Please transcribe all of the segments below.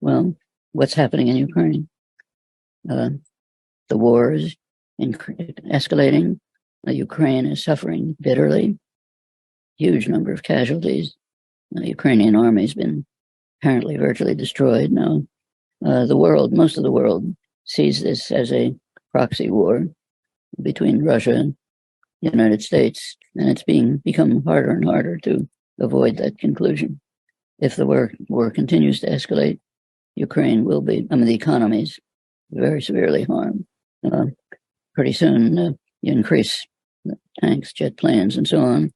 Well, what's happening in Ukraine? The war is escalating. Ukraine is suffering bitterly. Huge number of casualties. The Ukrainian army has been apparently virtually destroyed now. Most of the world sees this as a proxy war between Russia and the United States, and it's become harder and harder to avoid that conclusion. If the war continues to escalate, Ukraine will be, the economy is very severely harmed. Pretty soon, you increase tanks, jet planes, and so on.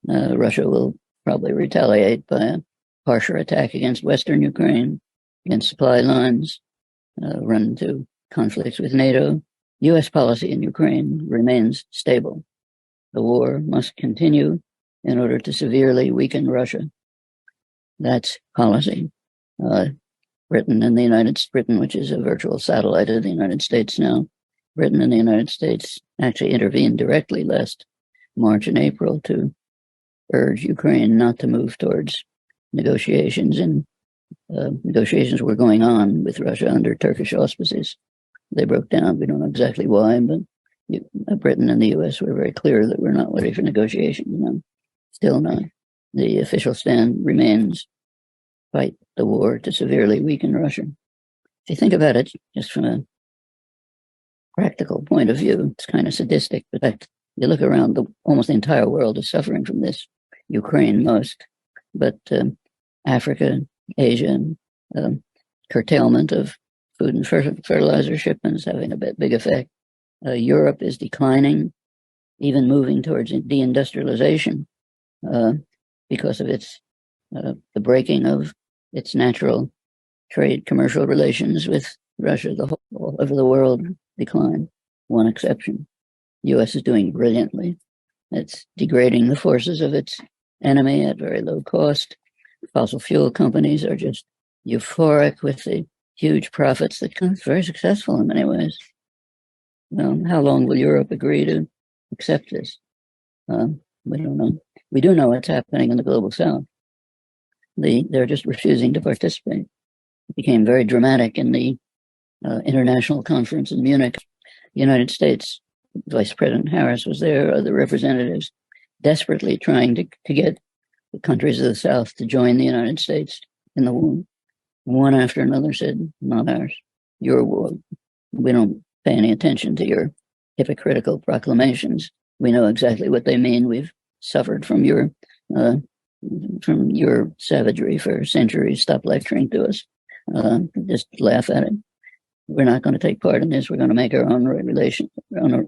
Russia will probably retaliate by a harsher attack against Western Ukraine, against supply lines, run into conflicts with NATO. U.S. policy in Ukraine remains stable. The war must continue in order to severely weaken Russia. That's policy. Britain, which is a virtual satellite of the United States now, Britain and the United States actually intervened directly last March and April to urge Ukraine not to move towards negotiations. And negotiations were going on with Russia under Turkish auspices. They broke down. We don't know exactly why, but Britain and the U.S. were very clear that we're not ready for negotiations. No, still not. The official stand remains fight the war to severely weaken Russia. If you think about it, just from a practical point of view, it's kind of sadistic, but you look around, almost the entire world is suffering from this. Ukraine most, but Africa, Asia, curtailment of food and fertilizer shipments having a big effect. Europe is declining, even moving towards deindustrialization because of the breaking of its natural trade, commercial relations with Russia. All over the world decline, one exception. The U.S. is doing brilliantly. It's degrading the forces of its enemy at very low cost. Fossil fuel companies are just euphoric with the huge profits that come. It's very successful in many ways. How long will Europe agree to accept this? We don't know. We do know what's happening in the global south. They're just refusing to participate. It became very dramatic in the international conference in Munich. The United States, Vice President Harris was there, other representatives desperately trying to get the countries of the South to join the United States in the war. One after another said, not ours, your war. We don't pay any attention to your hypocritical proclamations. We know exactly what they mean. We've suffered from your savagery for centuries. Stop lecturing to us. Just laugh at it. We're not going to take part in this. We're going to make our own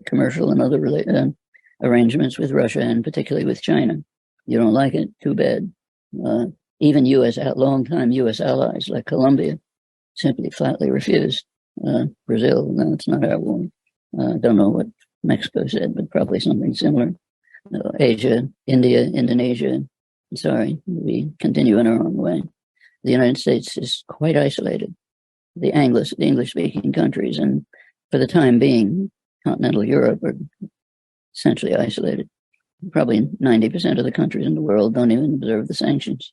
commercial and other arrangements with Russia, and particularly with China. You don't like it? Too bad. Even long-time U.S. allies like Colombia simply flatly refused. Brazil, no, it's not our war. Don't know what Mexico said, but probably something similar. Asia, India, Indonesia, sorry, we continue in our own way. The United States is quite isolated. The English-speaking countries, and for the time being, continental Europe are essentially isolated. Probably 90% of the countries in the world don't even observe the sanctions.